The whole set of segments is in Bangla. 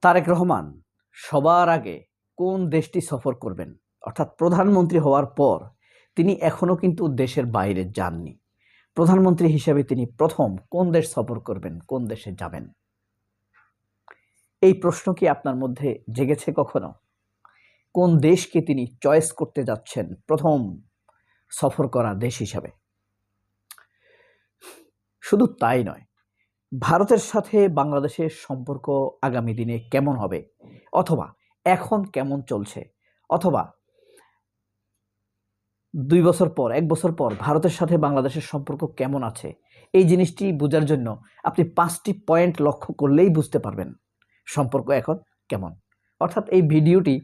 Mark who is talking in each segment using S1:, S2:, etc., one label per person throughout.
S1: তারেক রহমান সবার আগে কোন দেশটি সফর করবেন, অর্থাৎ প্রধানমন্ত্রী হওয়ার পর তিনি এখনো কিন্তু দেশের বাইরে যাননি। প্রধানমন্ত্রী হিসেবে তিনি প্রথম কোন দেশ সফর করবেন, কোন দেশে যাবেন? এই প্রশ্ন কি আপনার মধ্যে জেগেছে কখনো? কোন দেশকে তিনি চয়েস করতে যাচ্ছেন প্রথম সফর করা দেশ হিসাবে? শুধু তাই নয়, ভারতের সাথে বাংলাদেশের সম্পর্ক আগামী দিনে কেমন হবে, অথবা এখন কেমন চলছে, অথবা 2 বছর পর 1 বছর পর ভারতের সাথে বাংলাদেশের সম্পর্ক কেমন আছে, এই জিনিসটি বোঝার জন্য আপনি 5টি পয়েন্ট লক্ষ্য করলেই বুঝতে পারবেন সম্পর্ক এখন কেমন। অর্থাৎ এই ভিডিওটি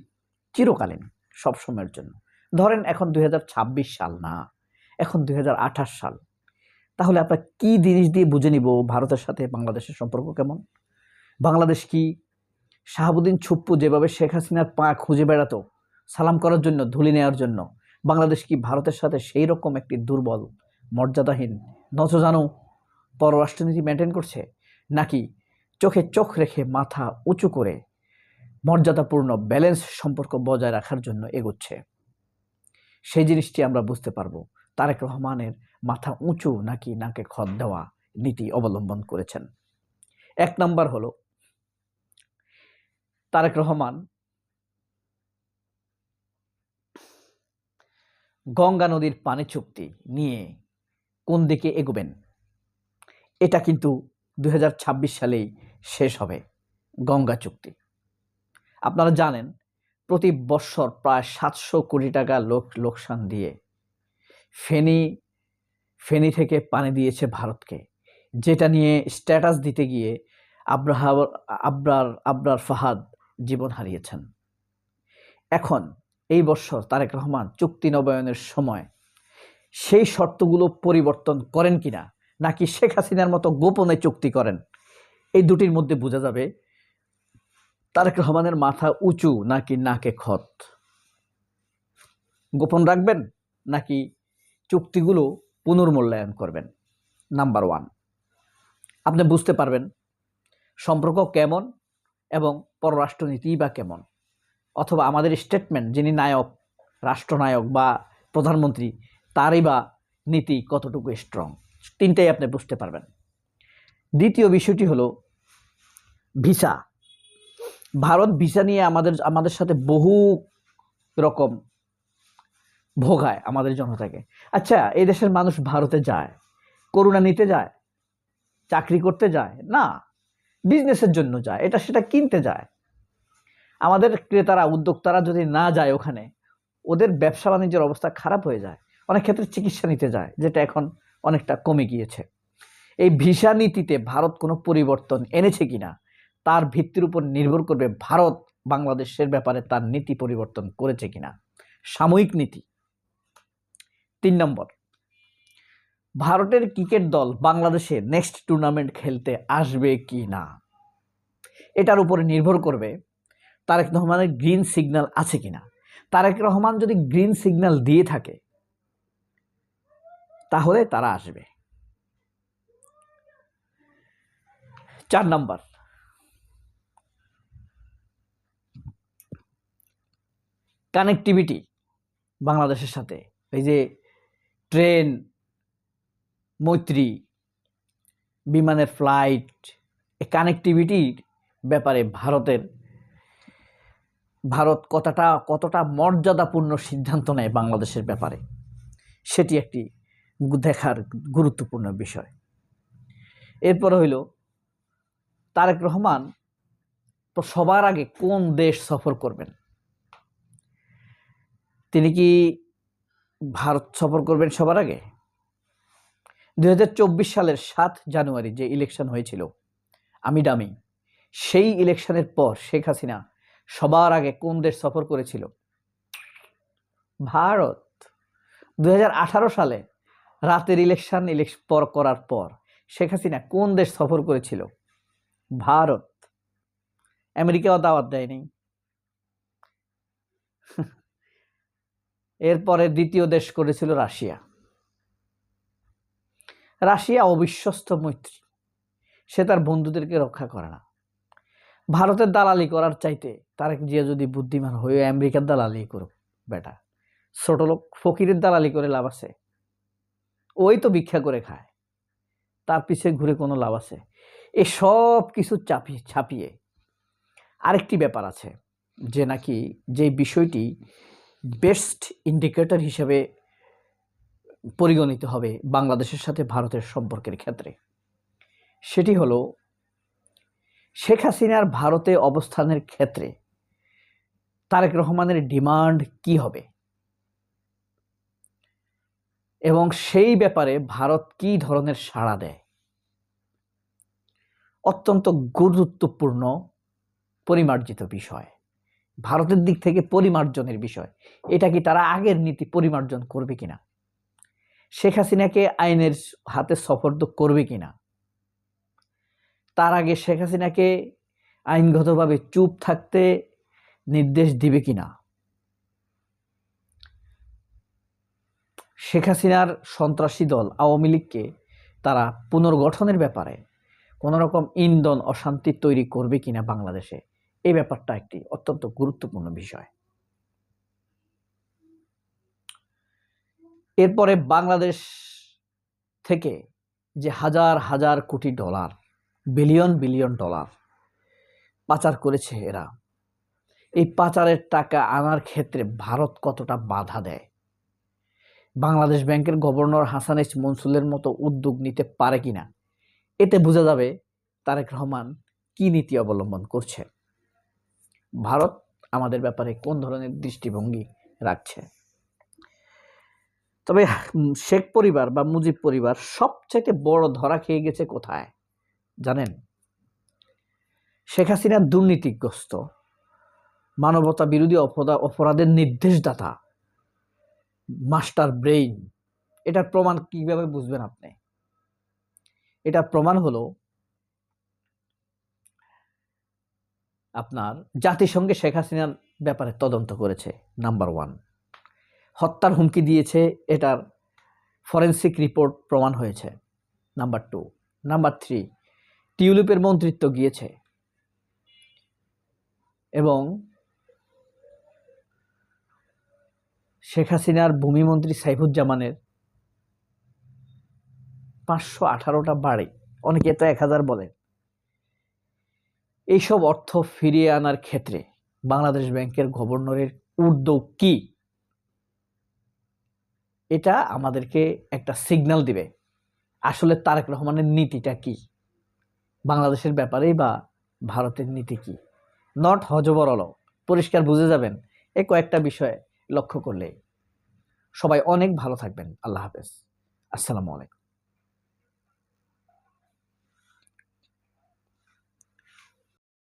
S1: চিরকালীন, সব সময়ের জন্য। ধরেন এখন 2026 সাল না, এখন 2028 সাল। তাহলে আমরা কি জিনিস দিয়ে বুঝে নিব ভারতের সাথে বাংলাদেশের সম্পর্ক কেমন? বাংলাদেশ কি শাহাবুদ্দিন ছুপ্পু যেভাবে শেখ হাসিনার পা খুঁজে বেড়াতো সালাম করার জন্য, ধুলি নেওয়ার জন্য, বাংলাদেশ কি ভারতের সাথে সেই রকম একটি দুর্বল, মর্যাদাহীন, নতজানু পররাষ্ট্রনীতি মেনটেন করছে, নাকি চোখে চোখ রেখে মাথা উঁচু করে মর্যাদাপূর্ণ ব্যালেন্স সম্পর্ক বজায় রাখার জন্য এগোচ্ছে? সেই জিনিসটি আমরা বুঝতে পারবো তারেক রহমানের মাথা উঁচু নাকি নাকে খত দেওয়া নীতি অবলম্বন করেছেন। 1 নাম্বার হলো, তারেক রহমান গঙ্গা নদীর পানি চুক্তি নিয়ে কোন দিকে এগোবেন। এটা কিন্তু 2026 সালেই শেষ হবে গঙ্গা চুক্তি। আপনারা জানেন প্রতি বৎসর প্রায় 700 কোটি টাকা লোকসান দিয়ে ফেনী থেকে পানি দিয়েছে ভারতকে, যেটা নিয়ে স্ট্যাটাস দিতে গিয়ে আবরার ফাহাদ জীবন হারিয়েছেন। এখন এই বছর তারেক রহমান চুক্তি নবায়নের সময় সেই শর্তগুলো পরিবর্তন করেন কিনা, নাকি শেখ হাসিনার মতো গোপনে চুক্তি করেন, এই দুটির মধ্যে বোঝা যাবে তারেক রহমানের মাথা উঁচু নাকি নাকে খত। গোপন রাখবেন নাকি চুক্তিগুলো পুনর্মূল্যায়ন করবেন? নাম্বার 1, আপনি বুঝতে পারবেন সম্পর্ক কেমন এবং পররাষ্ট্রনীতি বা কেমন, অথবা আমাদের স্টেটমেন্ট, যিনি নায়ক, রাষ্ট্রনায়ক বা প্রধানমন্ত্রী, তারই বা নীতি কতটুকু স্ট্রং। 3টাই আপনি বুঝতে পারবেন। দ্বিতীয় বিষয়টি হলো ভিসা। ভারত ভিসা নিয়ে আমাদের সাথে বহু রকম ভোগায় আমাদের জনতাকে। আচ্ছা, এই দেশের মানুষ ভারতে যায় করুণা নিতে যায়, চাকরি করতে যায় না, বিজনেসের জন্য যায়, এটা সেটা কিনতে যায়। আমাদের ক্রেতারা, উদ্যোক্তারা যদি না যায় ওখানে, ওদের ব্যবসা বাণিজ্যের অবস্থা খারাপ হয়ে যায়। অনেক ক্ষেত্রে চিকিৎসা নিতে যায়, যেটা এখন অনেকটা কমে গিয়েছে। এই ভিসা নীতিতে ভারত কোনো পরিবর্তন এনেছে কিনা তার ভিত্তির উপর নির্ভর করবে ভারত বাংলাদেশের ব্যাপারে তার নীতি পরিবর্তন করেছে কিনা, সাময়িক নীতি। 3 নম্বর, ভারতের ক্রিকেট দল বাংলাদেশে নেক্সট টুর্নামেন্ট খেলতে আসবে কি না, এটার উপরে নির্ভর করবে তারেক রহমানের গ্রিন সিগন্যাল আছে কিনা। তারেক রহমান যদি গ্রিন সিগন্যাল দিয়ে থাকে তাহলে তারা আসবে। 4 নাম্বার, কানেক্টিভিটি বাংলাদেশের সাথে, এই যে ট্রেন, মৈত্রী, বিমানের ফ্লাইট, এই কানেক্টিভিটির ব্যাপারে ভারত কতটা মর্যাদাপূর্ণ সিদ্ধান্ত নেয় বাংলাদেশের ব্যাপারে, সেটি একটি দেখার গুরুত্বপূর্ণ বিষয়। এরপর হইল তারেক রহমান সবার আগে কোন দেশ সফর করবেন। তিনি কি ভারত সফর করবেন সবার আগে? 2024 সালের 7 জানুয়ারি যে ইলেকশন হয়েছিল আমিডামি, সেই ইলেকশনের পর শেখ হাসিনা সবার আগে কোন দেশ সফর করেছিল? ভারত। 2018 সালে রাতের ইলেকশন করার পর শেখ হাসিনা কোন দেশ সফর করেছিল? ভারত। আমেরিকাও দাওয়াত দেয়নি। এরপরে দ্বিতীয় দেশ করেছিল রাশিয়া। রাশিয়া অবিশ্বস্ত মৈত্রী, সে তার বন্ধুদেরকে রক্ষা করে না। ভারতের দালালি করার চাইতে তারেক জিয়া যদি বুদ্ধিমান হয়ে আমেরিকার দালালি করুক, বেটা ছোট লোক ফকিরের দালালি করে লাভ আছে? ওই তো ভিক্ষা করে খায়, তার পিছে ঘুরে কোনো লাভ আছে? এই সব কিছু ছাপিয়ে আরেকটি ব্যাপার আছে, যে নাকি যে বিষয়টি বেস্ট ইন্ডিকেটর হিসেবে পরিগণিত হবে বাংলাদেশের সাথে ভারতের সম্পর্কের ক্ষেত্রে। সেটি হলো শেখ হাসিনার ভারতে অবস্থানের ক্ষেত্রে তারেক রহমানের ডিমান্ড কি হবে এবং সেই ব্যাপারে ভারত কি ধরনের সাড়া দেয়। অত্যন্ত গুরুত্বপূর্ণ পরিমার্জিত বিষয়, ভারতের দিক থেকে পরিমার্জনের বিষয়। এটা কি তারা আগের নীতি পরিমার্জন করবে কিনা, শেখ হাসিনাকে আইনের হাতে সোপর্দ করবে কিনা, তার আগে শেখ হাসিনাকে আইনগতভাবে চুপ থাকতে নির্দেশ দিবে কিনা, শেখ হাসিনার সন্ত্রাসী দল আওয়ামী লীগকে তারা পুনর্গঠনের ব্যাপারে কোনো রকম ইন্ধন অশান্তি তৈরি করবে কিনা বাংলাদেশে, এই ব্যাপারটা একটি অত্যন্ত গুরুত্বপূর্ণ বিষয়। এরপরে বাংলাদেশ থেকে যে হাজার হাজার কোটি ডলার, বিলিয়ন বিলিয়ন ডলার পাচার করেছে এরা, এই পাচারের টাকা আনার ক্ষেত্রে ভারত কতটা বাধা দেয়, বাংলাদেশ ব্যাংকের গভর্নর হাসান এইচ মনসুরের মতো উদ্যোগ নিতে পারে কিনা, এতে বোঝা যাবে তারেক রহমান কি নীতি অবলম্বন করছে, ভারত আমাদের ব্যাপারে কোন ধরনের দৃষ্টিভঙ্গি রাখছে। তবে শেখ পরিবার বা মুজিব পরিবার সবচেয়ে বড় ধরা খেয়ে গেছে কোথায় জানেন? শেখ হাসিনা দুর্নীতিগ্রস্ত, মানবতা বিরোধী অপরাধের নির্দেশদাতা, মাস্টার ব্রেইন। এটার প্রমাণ কিভাবে বুঝবেন আপনি? এটার প্রমাণ হলো আপনার জাতিসংঘে শেখ হাসিনার ব্যাপারে তদন্ত করেছে, নাম্বার 1। হত্যার হুমকি দিয়েছে, এটার ফরেন্সিক রিপোর্ট প্রমাণ হয়েছে, নাম্বার 2। নাম্বার 3, টিউলিপের মন্ত্রিত্ব গিয়েছে এবং শেখ হাসিনার ভূমিমন্ত্রী সাইফুজ্জামানের 518টা বাড়ি, অনেকে তো 1000 বলে, এইসব অর্থ ফিরিয়ে আনার ক্ষেত্রে বাংলাদেশ ব্যাংকের গভর্নরের উদ্যোগ কি, এটা আমাদেরকে একটা সিগন্যাল দিবে আসলে তারেক রহমানের নীতিটা কি, বাংলাদেশের ব্যাপারে বা ভারতের নীতি কি। নট হজবরল, পরিষ্কার বুঝে যাবেন এই কয়েকটা বিষয়ে লক্ষ্য করলে। সবাই অনেক ভালো থাকবেন। আল্লাহ হাফেজ, আসসালামু আলাইকুম।